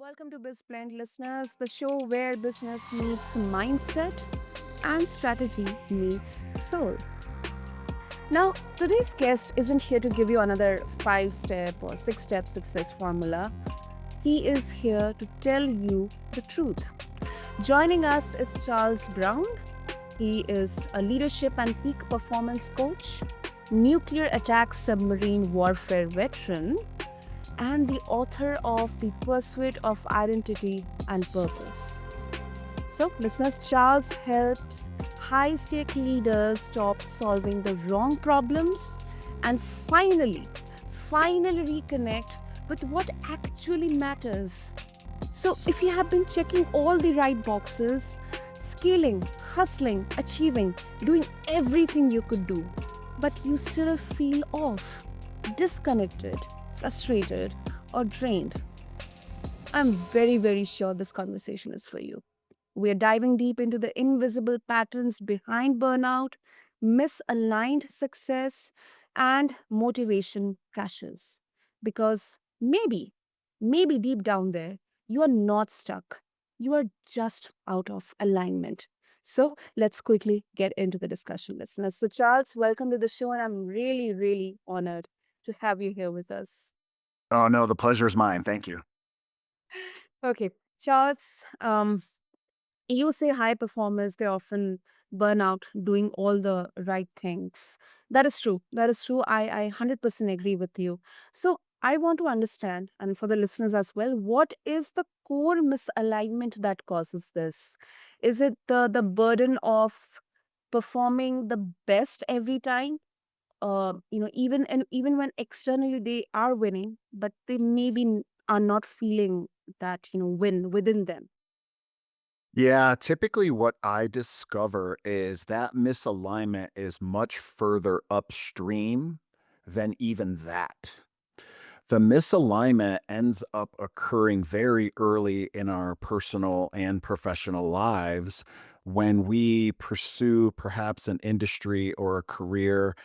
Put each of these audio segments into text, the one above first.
Welcome to BizBlend listeners, the show where business meets mindset and strategy meets soul. Now, today's guest isn't here to give you another 5 step or 6 step success formula. He is here to tell you the truth. Joining us is Charles Browne. He is a leadership and peak performance coach, nuclear attack submarine warfare veteran, and the author of The Pursuit of Identity and Purpose. So, listeners, Charles helps high stake leaders stop solving the wrong problems and finally reconnect with what actually matters. So, if you have been checking all the right boxes, scaling, hustling, achieving, doing everything you could do, but you still feel off, disconnected, frustrated, or drained, I'm very sure this conversation is for you. We are diving deep into the invisible patterns behind burnout, misaligned success, and motivation crashes. Because maybe deep down there, you are not stuck. You are just out of alignment. So let's quickly get into the discussion, listeners. So, Charles, welcome to the show, and I'm really honored to have you here with us. Oh, no, the pleasure is mine. Thank you. Okay, Charles, you say high performers, they often burn out doing all the right things. That is true. That is true. I 100% agree with you. So I want to understand, and for the listeners as well, what is the core misalignment that causes this? Is it the burden of performing the best every time? Even when externally they are winning, but they are not feeling that win within them. Yeah, typically what I discover is that misalignment is much further upstream than even that. The misalignment ends up occurring very early in our personal and professional lives when we pursue perhaps an industry or a career,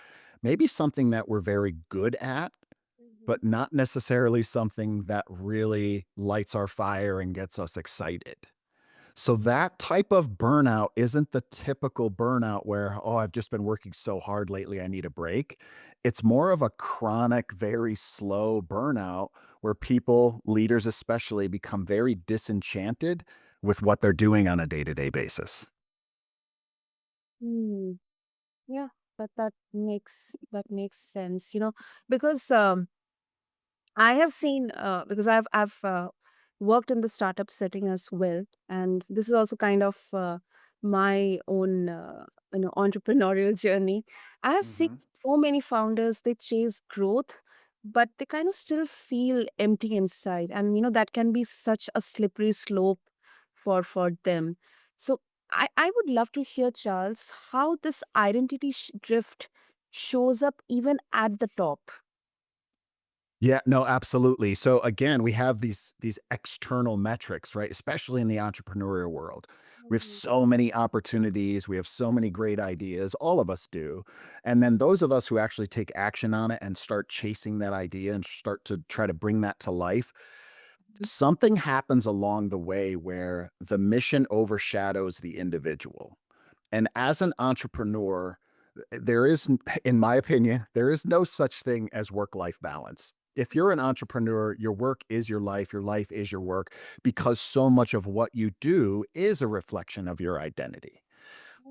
maybe something that we're very good at, Mhm. but not necessarily something that really lights our fire and gets us excited. So that type of burnout isn't the typical burnout where, oh, I've just been working so hard lately, I need a break. It's more of a chronic, very slow burnout where people, leaders especially, become very disenchanted with what they're doing on a day to day basis. Hmm. Yeah, that makes sense. Because I have seen because I've worked in the startup setting as well, and this is also kind of my own entrepreneurial journey. I have seen Mhm. so many founders, they chase growth, but they kind of still feel empty inside, and that can be such a slippery slope for them. So I would love to hear, Charles, how this identity drift shows up even at the top. Yeah, no, absolutely. So again, we have these external metrics, right? Especially in the entrepreneurial world. We have so many opportunities, we have so many great ideas, all of us do. And then those of us who actually take action on it and start chasing that idea and start to try to bring that to life, something happens along the way where the mission overshadows the individual. And as an entrepreneur, there is, in my opinion, there is no such thing as work life balance. If you're an entrepreneur, your work is your life is your work, because so much of what you do is a reflection of your identity.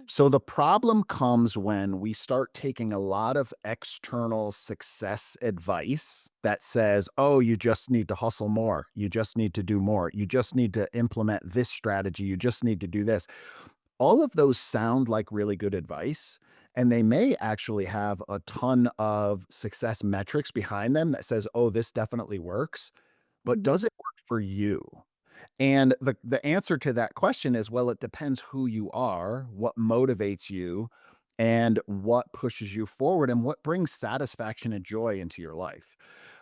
So the problem comes when we start taking a lot of external success advice that says, oh, you just need to hustle more. You just need to do more. You just need to implement this strategy. You just need to do this. All of those sound like really good advice, and they may actually have a ton of success metrics behind them that says, "Oh, this definitely works," but Mhm. does it work for you? And the answer to that question is, well, it depends who you are, what motivates you, and what pushes you forward, and what brings satisfaction and joy into your life.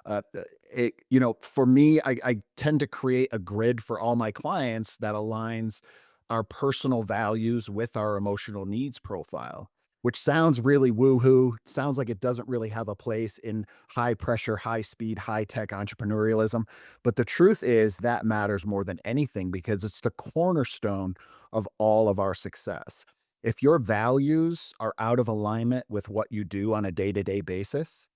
For me, I tend to create a grid for all my clients that aligns our personal values with our emotional needs profile. which sounds really woo-hoo, sounds like it doesn't really have a place in high pressure, high speed, high tech entrepreneurialism. But the truth is that matters more than anything because it's the cornerstone of all of our success. If your values are out of alignment with what you do on a day-to-day basis,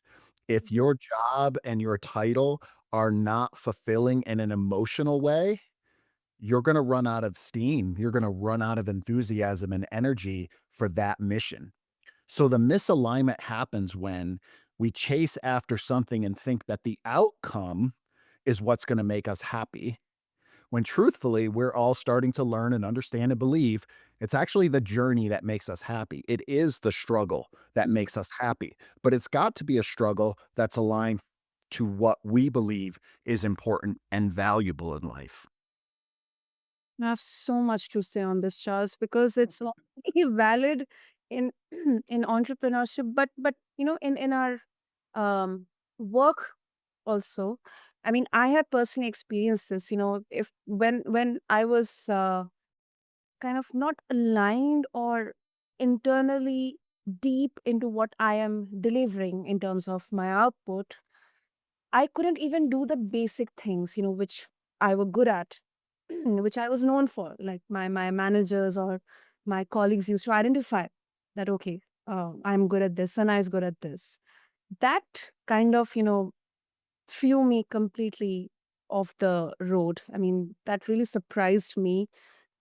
if Mhm. your job and your title are not fulfilling in an emotional way, you're going to run out of steam. You're going to run out of enthusiasm and energy for that mission. So the misalignment happens when we chase after something and think that the outcome is what's going to make us happy. When truthfully, we're all starting to learn and understand and believe it's actually the journey that makes us happy. It is the struggle that makes us happy, but it's got to be a struggle that's aligned to what we believe is important and valuable in life. I have so much to say on this, Charles, because it's not only valid in in entrepreneurship, but in our um, work also. I mean, I had personally experienced this. If when I was kind of not aligned or internally deep into what I am delivering in terms of my output, I couldn't even do the basic things, which I were good at, which I was known for. Like my managers or my colleagues used to identify that, okay, I'm good at this and I is good at this. That kind of, threw me completely off the road. I mean, that really surprised me.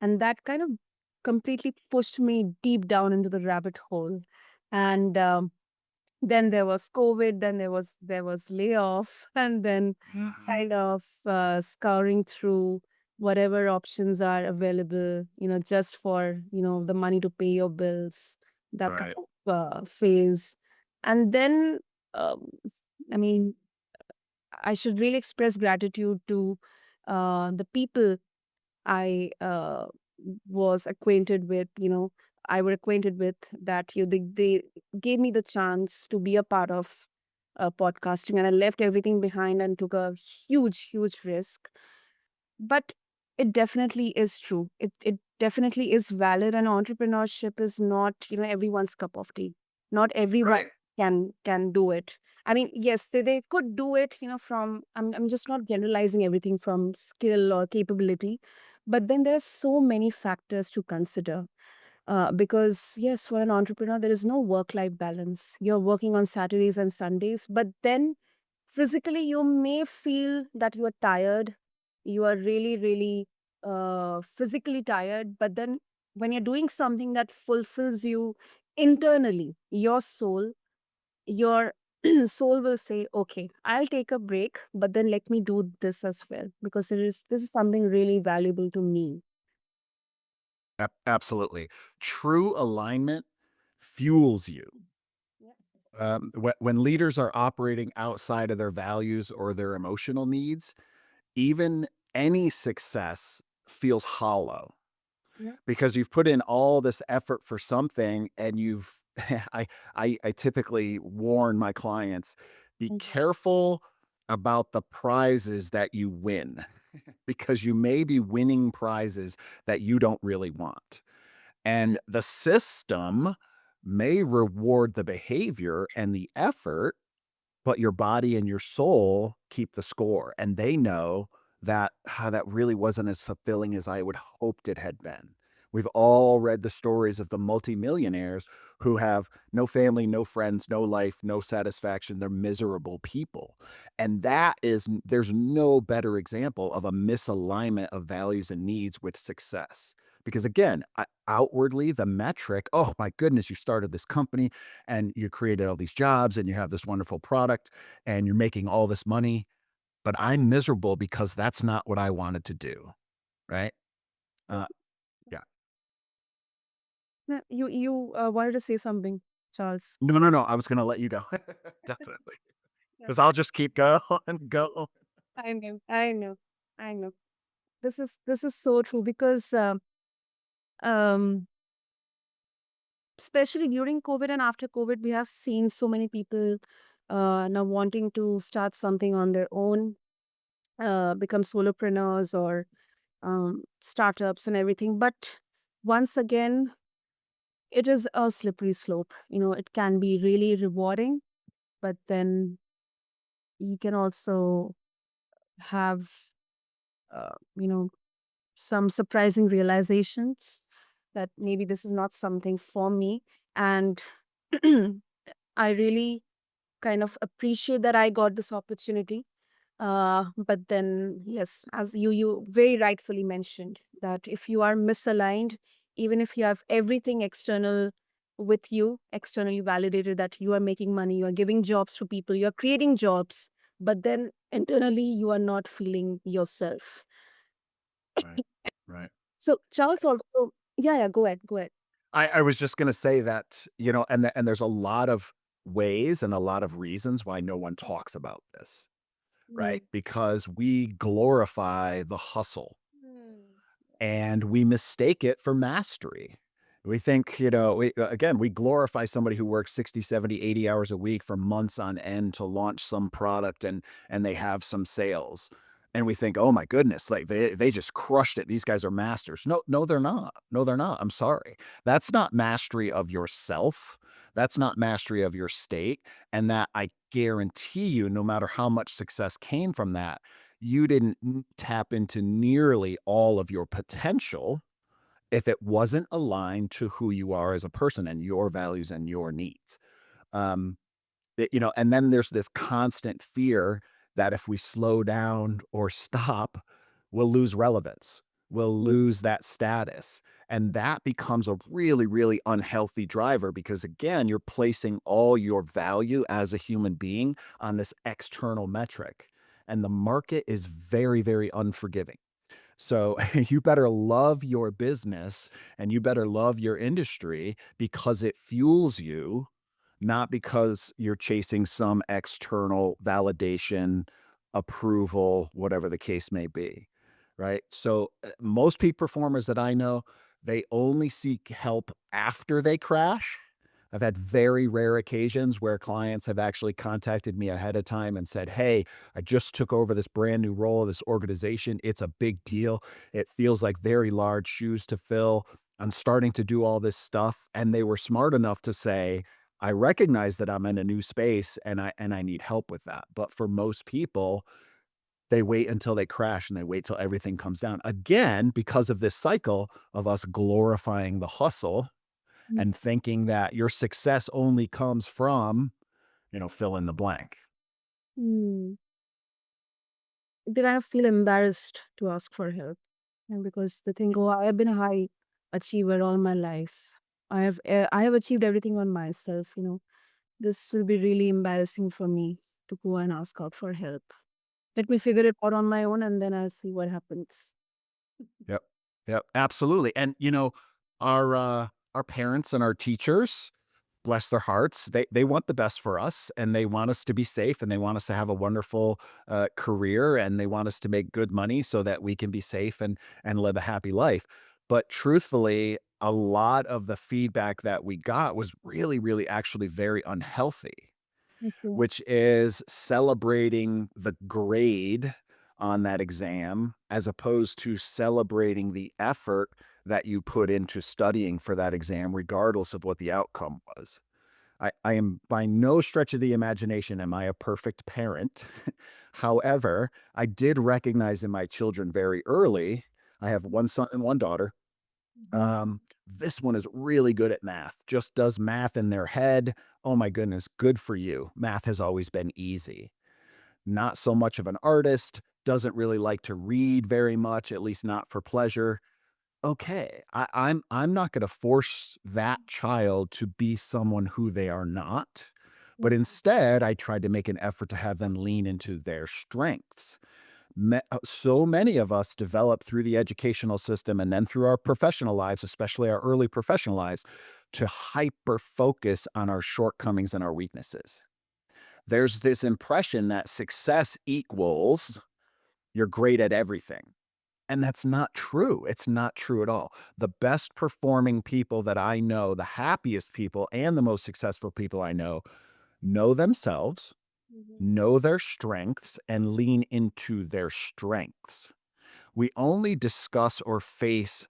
And that kind of completely pushed me deep down into the rabbit hole. And then there was COVID, then there was layoff, and then kind of scouring through whatever options are available, just for, the money to pay your bills, that kind Right. of phase. And then, um, I mean, I should really express gratitude to the people I was acquainted with, I were acquainted with that they gave me the chance to be a part of podcasting, and I left everything behind and took a huge, huge risk. But it definitely is true. It definitely is valid, and entrepreneurship is not, everyone's cup of tea. Not everyone Right. can do it. I mean, yes, they could do it, from I'm just not generalizing everything from skill or capability, but then there are so many factors to consider. Because yes, for an entrepreneur, there is no work-life balance. You're working on Saturdays and Sundays, but then physically you may feel that you are tired. You are really, really physically tired. But then when you're doing something that fulfills you internally, your soul, your soul will say, okay, I'll take a break, but then let me do this as well because this is something really valuable to me. Absolutely. True alignment fuels you. Yeah. When leaders are operating outside of their values or their emotional needs, even any success feels hollow Yeah. because you've put in all this effort for something and you've I, I typically warn my clients, be Mhm. careful about the prizes that you win because you may be winning prizes that you don't really want. And the system may reward the behavior and the effort, but your body and your soul keep the score. And they know that that really wasn't as fulfilling as I would hoped it had been. We've all read the stories of the multimillionaires who have no family, no friends, no life, no satisfaction. They're miserable people. And there's no better example of a misalignment of values and needs with success. Because again, outwardly, the metric, oh my goodness, you started this company and you created all these jobs and you have this wonderful product and you're making all this money, but I'm miserable because that's not what I wanted to do, right? Uh, yeah. Yeah, you wanted to say something, Charles. No, no, no, I was gonna let you go. Definitely. Yeah. 'Cause I'll just keep going and go. I know, I know, I know. This is so true because um especially during COVID and after COVID, we have seen so many people now wanting to start something on their own, become solopreneurs or startups and everything. But once again, it is a slippery slope. It can be really rewarding, but then you can also have, you know, some surprising realizations that maybe this is not something for me. And I really kind of appreciate that I got this opportunity. But then, yes, as you very rightfully mentioned, that if you are misaligned, even if you have everything external with you, externally validated that you are making money, you are giving jobs to people, you are creating jobs, but then internally you are not feeling yourself. Right. Right. So Charles also, yeah, yeah, go ahead, go ahead. I was just gonna say that, and there's a lot of ways and a lot of reasons why no one talks about this, Mm. right? Because we glorify the hustle Mm. and we mistake it for mastery. We think, again, we glorify somebody who works 60, 70, 80 hours a week for months on end to launch some product and they have some sales. And we think, oh my goodness, like they just crushed it. These guys are masters. No, no, they're not. No, they're not. I'm sorry. That's not mastery of yourself. That's not mastery of your state. And that I guarantee you, no matter how much success came from that, you didn't tap into nearly all of your potential if it wasn't aligned to who you are as a person and your values and your needs. Um, and then there's this constant fear that if we slow down or stop, we'll lose relevance. We'll Mm. lose that status. And that becomes a really, really unhealthy driver because, again, you're placing all your value as a human being on this external metric. And the market is very, very unforgiving. So you better love your business and you better love your industry because it fuels you, not because you're chasing some external validation, approval, whatever the case may be. Right. So most peak performers that I know, they only seek help after they crash. I've had very rare occasions where clients have actually contacted me ahead of time and said, hey, I just took over this brand new role of this organization. It's a big deal. It feels like very large shoes to fill. I'm starting to do all this stuff. And they were smart enough to say, I recognize that I'm in a new space and I need help with that. But for most people, they wait until they crash and they wait till everything comes down. Again, because of this cycle of us glorifying the hustle Mm. and thinking that your success only comes from, fill in the blank. Mm. They kind of feel embarrassed to ask for help. And because they think, oh, I've been a high achiever all my life. I have achieved everything on myself. This will be really embarrassing for me to go and ask out for help. Let me figure it out on my own and then I'll see what happens. Yep. Yep. Absolutely. And our parents and our teachers, bless their hearts, they want the best for us and they want us to be safe and they want us to have a wonderful career and they want us to make good money so that we can be safe and live a happy life. But truthfully, a lot of the feedback that we got was really, really actually very unhealthy, Okay. which is celebrating the grade on that exam as opposed to celebrating the effort that you put into studying for that exam, regardless of what the outcome was. I am by no stretch of the imagination am I a perfect parent. However, I did recognize in my children very early. I have one son and one daughter. Mhm. This one is really good at math, just does math in their head. Oh my goodness, good for you. Math has always been easy. Not so much of an artist, doesn't really like to read very much, at least not for pleasure. Okay, I'm not going to force that child to be someone who they are not, but instead I tried to make an effort to have them lean into their strengths. So many of us develop through the educational system and then through our professional lives, especially our early professional lives, to hyper focus on our shortcomings and our weaknesses. There's this impression that success equals you're great at everything. And that's not true. It's not true at all. The best performing people that I know, the happiest people and the most successful people I know themselves, Mhm. know their strengths, and lean into their strengths. We only discuss or face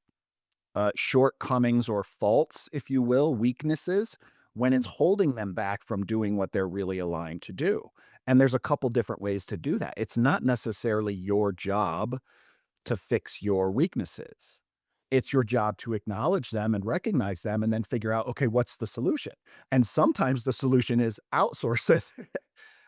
shortcomings or faults, if you will, weaknesses, when it's holding them back from doing what they're really aligned to do. And there's a couple different ways to do that. It's not necessarily your job to fix your weaknesses. It's your job to acknowledge them and recognize them and then figure out, okay, what's the solution? And sometimes the solution is outsource it.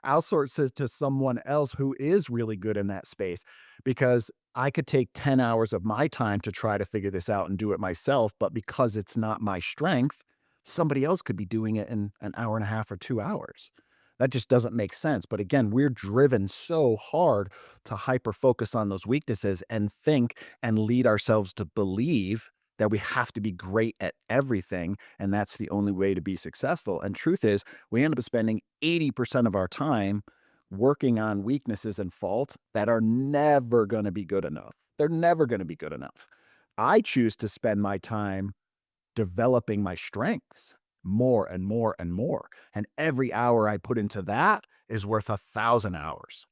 Outsource it to someone else who is really good in that space, because I could take 10 hours of my time to try to figure this out and do it myself, but because it's not my strength, somebody else could be doing it in an hour and a half or 2 hours. That just doesn't make sense. But again, we're driven so hard to hyper focus on those weaknesses and think and lead ourselves to believe that we have to be great at everything, and that's the only way to be successful. And truth is, we end up spending 80% of our time working on weaknesses and faults that are never going to be good enough. They're never going to be good enough. I choose to spend my time developing my strengths more and more and more. And every hour I put into that is worth 1,000 hours.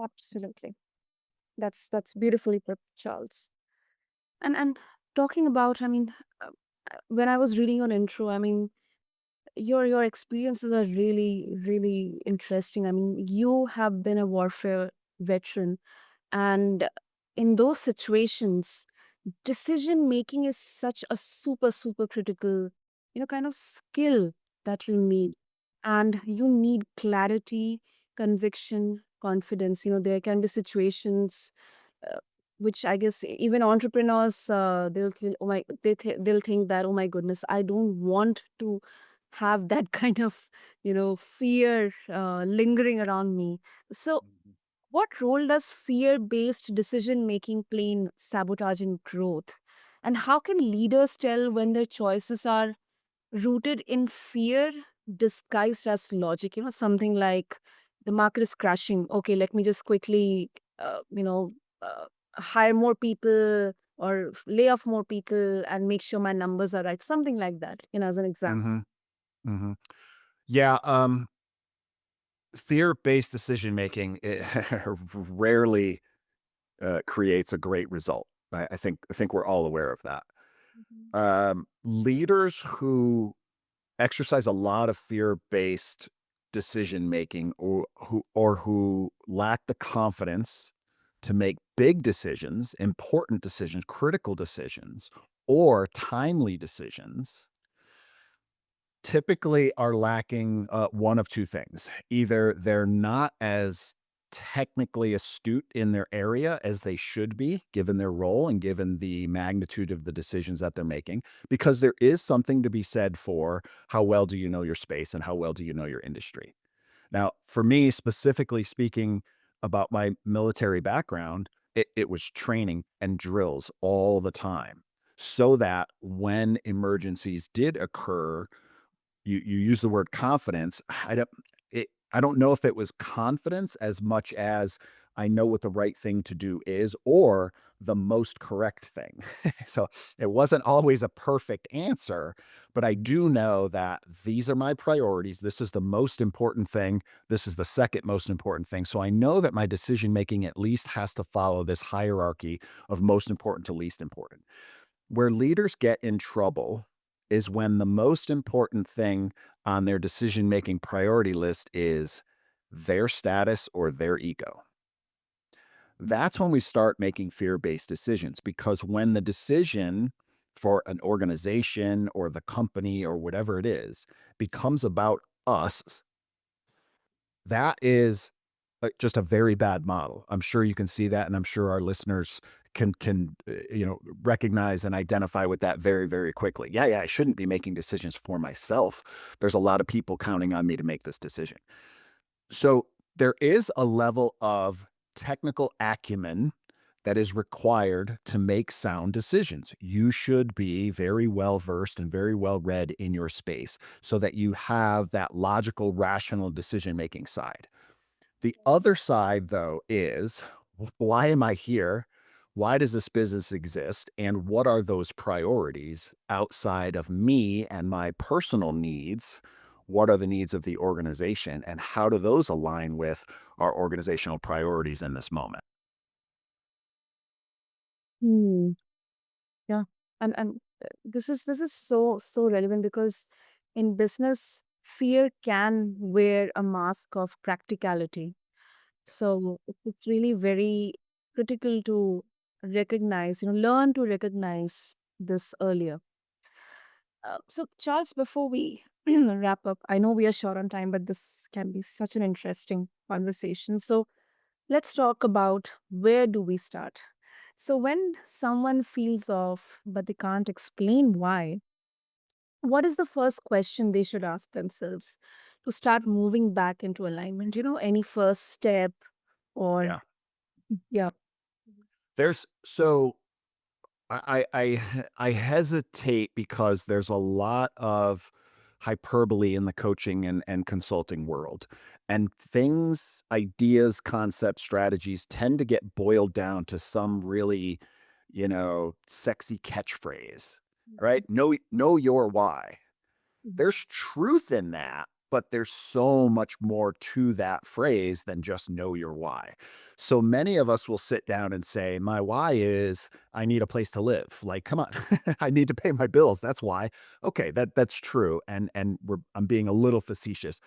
Absolutely. That's beautifully put, Charles. And talking about, uh, when I was reading your intro, your experiences are really, really interesting. I mean, you have been a warfare veteran, and in those situations, decision making is such a super, super critical, kind of skill that you need. And you need clarity, conviction, confidence. There can be situations, uh, which I guess even entrepreneurs, they'll think that, oh my goodness, I don't want to have that kind of fear lingering around me. So what role does fear based decision making play in sabotaging growth? And how can leaders tell when their choices are rooted in fear disguised as logic? Something like the market is crashing. Okay, let me just quickly, uh, hire more people or lay off more people and make sure my numbers are right. Something like that, as an example. Mhm, mhm. Yeah, fear-based decision making rarely creates a great result. I think we're all aware of that. Mhm. Leaders who exercise a lot of fear-based decision making, or who lack the confidence to make big decisions, important decisions, critical decisions, or timely decisions, typically are lacking one of two things. Either they're not as technically astute in their area as they should be, given their role and given the magnitude of the decisions that they're making, because there is something to be said for how well do you know your space and how well do you know your industry. Now, for me, specifically speaking about my military background, it was training and drills all the time so that when emergencies did occur, you use the word confidence. I don't know if it was confidence as much as I know what the right thing to do is, or the most correct thing. So it wasn't always a perfect answer, but I do know that these are my priorities. This is the most important thing. This is the second most important thing. So I know that my decision making at least has to follow this hierarchy of most important to least important. Where leaders get in trouble is when the most important thing on their decision making priority list is their status or their ego. That's when we start making fear based decisions, because when the decision for an organization or the company or whatever it is becomes about us, that is just a very bad model. I'm sure you can see that, and I'm sure our listeners can recognize and identify with that very, very quickly. Yeah, yeah, I shouldn't be making decisions for myself. There's a lot of people counting on me to make this decision. So there is a level of technical acumen that is required to make sound decisions. You should be very well versed and very well read in your space so that you have that logical, rational decision making side. The other side, though, is why am I here? Why does this business exist? And what are those priorities outside of me and my personal needs? What are the needs of the organization? And how do those align with our organizational priorities in this moment? Hmm. Yeah. And this is so relevant because in business, fear can wear a mask of practicality. So it's really very critical to recognize, learn to recognize this earlier. So, Charles, before we wrap up, I know we are short on time, but this can be such an interesting conversation. So, let's talk about where do we start. So, when someone feels off, but they can't explain why, what is the first question they should ask themselves to start moving back into alignment? Any first step or, Yeah. yeah. There's so I hesitate because there's a lot of hyperbole in the coaching and consulting world. And things, ideas, concepts, strategies tend to get boiled down to some really, sexy catchphrase, right? Know your why. Mhm. There's truth in that, but there's so much more to that phrase than just know your why. So many of us will sit down and say, "My why is I need a place to live." Like, come on, I need to pay my bills. That's why. Okay, that's true. I'm being a little facetious.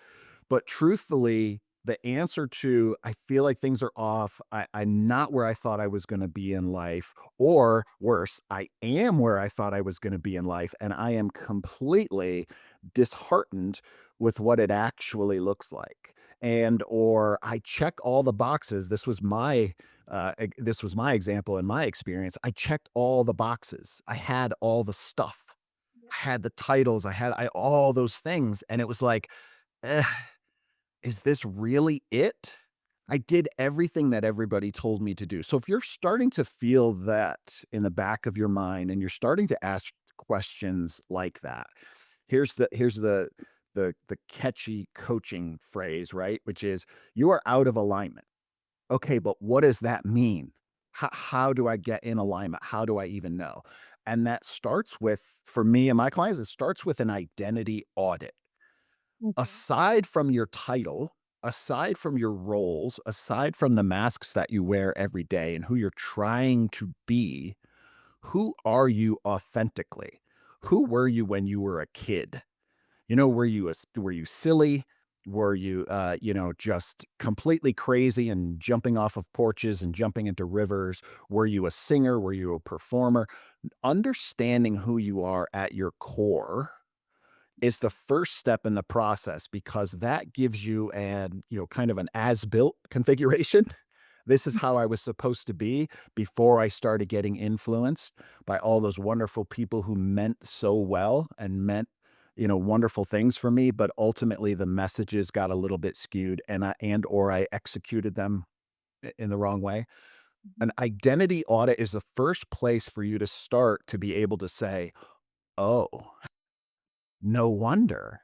But truthfully, the answer to I feel like things are off, I'm not where I thought I was going to be in life, or worse, I am where I thought I was going to be in life, and I am completely disheartened with what it actually looks like. And or I check all the boxes. This was my example in my experience. I checked all the boxes. I had all the stuff. I had the titles. I all those things, and it was like, eh, is this really it? I did everything that everybody told me to do. So if you're starting to feel that in the back of your mind and you're starting to ask questions like that, here's the catchy coaching phrase, right? Which is you are out of alignment. Okay, but what does that mean? How do I get in alignment? How do I even know? And that starts with, for me and my clients, it starts with an identity audit. Okay. Aside from your title, aside from your roles, aside from the masks that you wear every day and who you're trying to be, who are you authentically? Who were you when you were a kid? Were you silly? Were you, just completely crazy and jumping off of porches and jumping into rivers? Were you a singer? Were you a performer? Understanding who you are at your core is the first step in the process because that gives you kind of an as-built configuration. This is how I was supposed to be before I started getting influenced by all those wonderful people who meant so well and meant, wonderful things for me, but ultimately the messages got a little bit skewed and or I executed them in the wrong way. An identity audit is the first place for you to start to be able to say, "Oh, no wonder."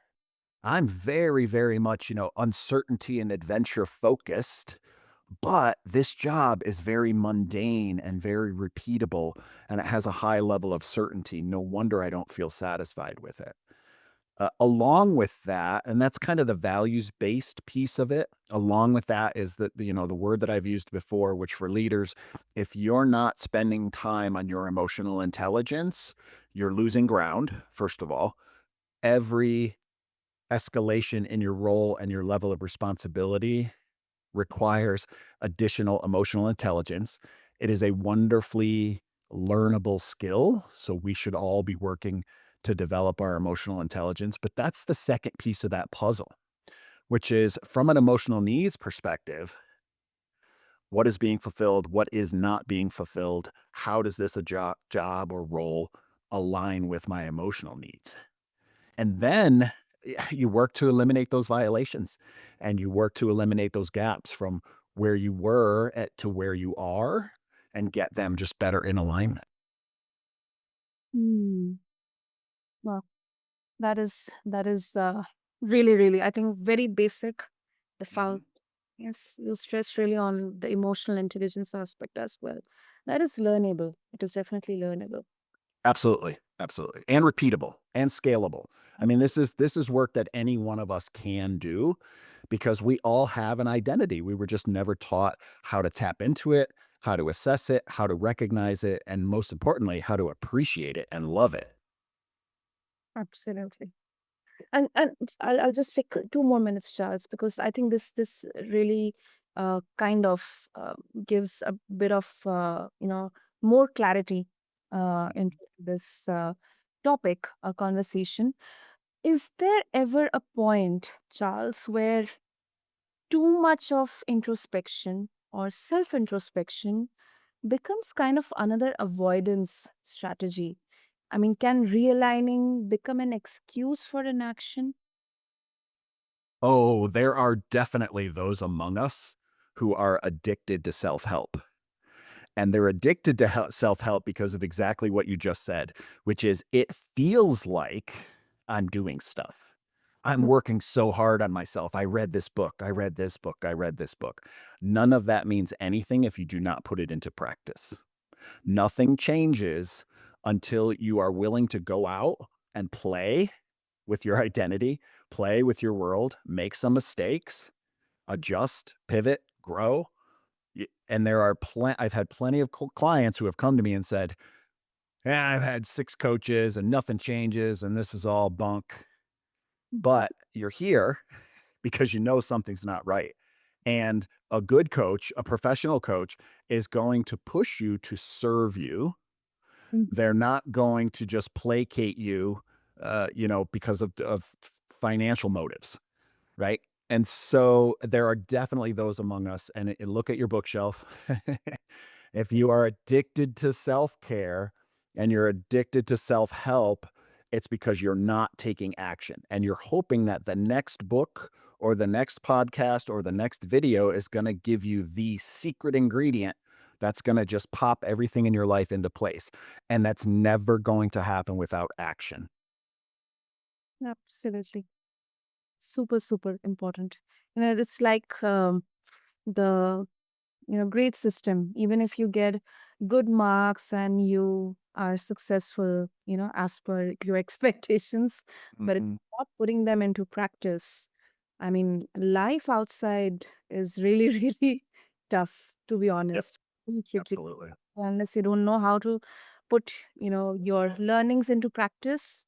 I'm very, very much, uncertainty and adventure focused, but this job is very mundane and very repeatable, and it has a high level of certainty. No wonder I don't feel satisfied with it. Along with that, and that's kind of the values based piece of it. Along with that is that, the word that I've used before, which for leaders, if you're not spending time on your emotional intelligence, you're losing ground, first of all. Every escalation in your role and your level of responsibility requires additional emotional intelligence. It is a wonderfully learnable skill. So we should all be working to develop our emotional intelligence. But that's the second piece of that puzzle, which is from an emotional needs perspective, what is being fulfilled? What is not being fulfilled? How does this job or role align with my emotional needs? And then you work to eliminate those violations and you work to eliminate those gaps from where you were to where you are and get them just better in alignment. Hmm. Wow. That is really, really, I think, very basic. The Mhm. found Yes, you stress really on the emotional intelligence aspect as well. That is learnable. It is definitely learnable. Absolutely, absolutely, and repeatable and scalable. I mean, this is work that any one of us can do because we all have an identity. We were just never taught how to tap into it, how to assess it, how to recognize it, and most importantly, how to appreciate it and love it. Absolutely. And I'll just take 2 more minutes, Charles, because I think this really kind of gives a bit of more clarity into this topic, conversation. Is there ever a point, Charles, where too much of introspection or self introspection becomes kind of another avoidance strategy? I mean, can realigning become an excuse for inaction? Oh, there are definitely those among us who are addicted to self help. And they're addicted to self help because of exactly what you just said, which is it feels like I'm doing stuff. I'm working so hard on myself. I read this book. I read this book. I read this book. None of that means anything if you do not put it into practice. Nothing changes until you are willing to go out and play with your identity, play with your world, make some mistakes, adjust, pivot, grow. And there are I've had plenty of clients who have come to me and said, "Yeah, I've had 6 coaches and nothing changes and this is all bunk." Mhm, But you're here because you know something's not right. And a good coach, a professional coach, is going to push you to serve you. mhm, They're not going to just placate you, because of financial motives, right? And so there are definitely those among us. And look at your bookshelf. If you are addicted to self care and you're addicted to self help, it's because you're not taking action and you're hoping that the next book or the next podcast or the next video is going to give you the secret ingredient that's going to just pop everything in your life into place. And that's never going to happen without action. absolutely. Super, super important. It's like the grade system. Even if you get good marks and you are successful, as per your expectations, but if Mhm. you're not putting them into practice, I mean, life outside is really, really tough, to be Yep, honest. absolutely. Unless you don't know how to put, your learnings into practice,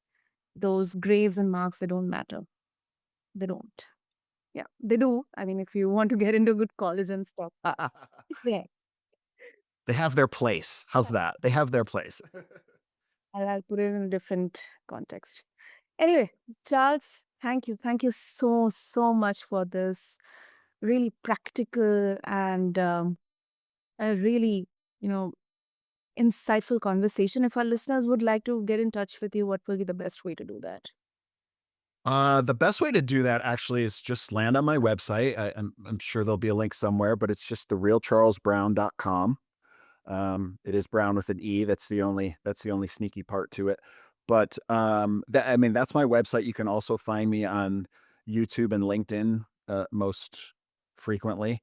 those grades and marks, they don't matter. They don't. Yeah, they do. I mean, if you want to get into good college and stuff. Yeah. They have their place. How's that? They have their place. I'll put it in a different context. Anyway, Charles, thank you. Thank you so, so much for this really practical and a really, you know, insightful conversation. If our listeners would like to get in touch with you, what will be the best way to do that? The best way to do that actually is just land on my website. I'm sure there'll be a link somewhere, but it's just therealcharlesbrown.com. It is Brown with an E. That's the only sneaky part to it. But I mean, that's my website. You can also find me on YouTube and LinkedIn most frequently.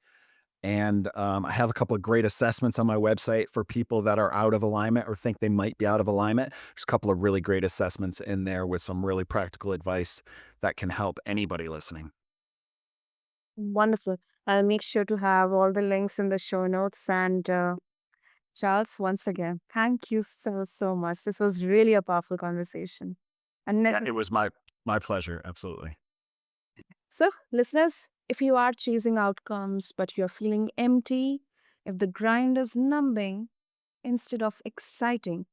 And I have a couple of great assessments on my website for people that are out of alignment or think they might be out of alignment. There's a couple of really great assessments in there with some really practical advice that can help anybody listening. Wonderful. I'll make sure to have all the links in the show notes. And Charles, once again, thank you so, so much. This was really a powerful conversation. And Yeah, it was my pleasure. Absolutely. so, listeners, if you are chasing outcomes but you're feeling empty, if the grind is numbing instead of exciting,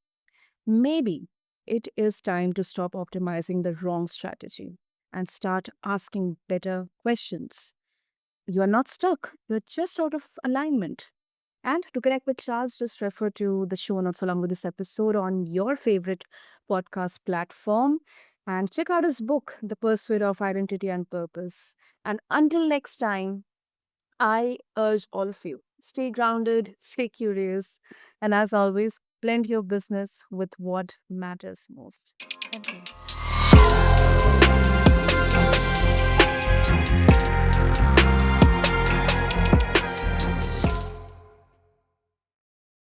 maybe it is time to stop optimizing the wrong strategy and start asking better questions. You are not stuck, you're just out of alignment. And to connect with Charles, just refer to the show notes along with this episode on your favorite podcast platform and check out his book, The Pursuit of Identity and Purpose. And until next time, I urge all of you stay grounded, stay curious, and as always, blend your business with what matters most.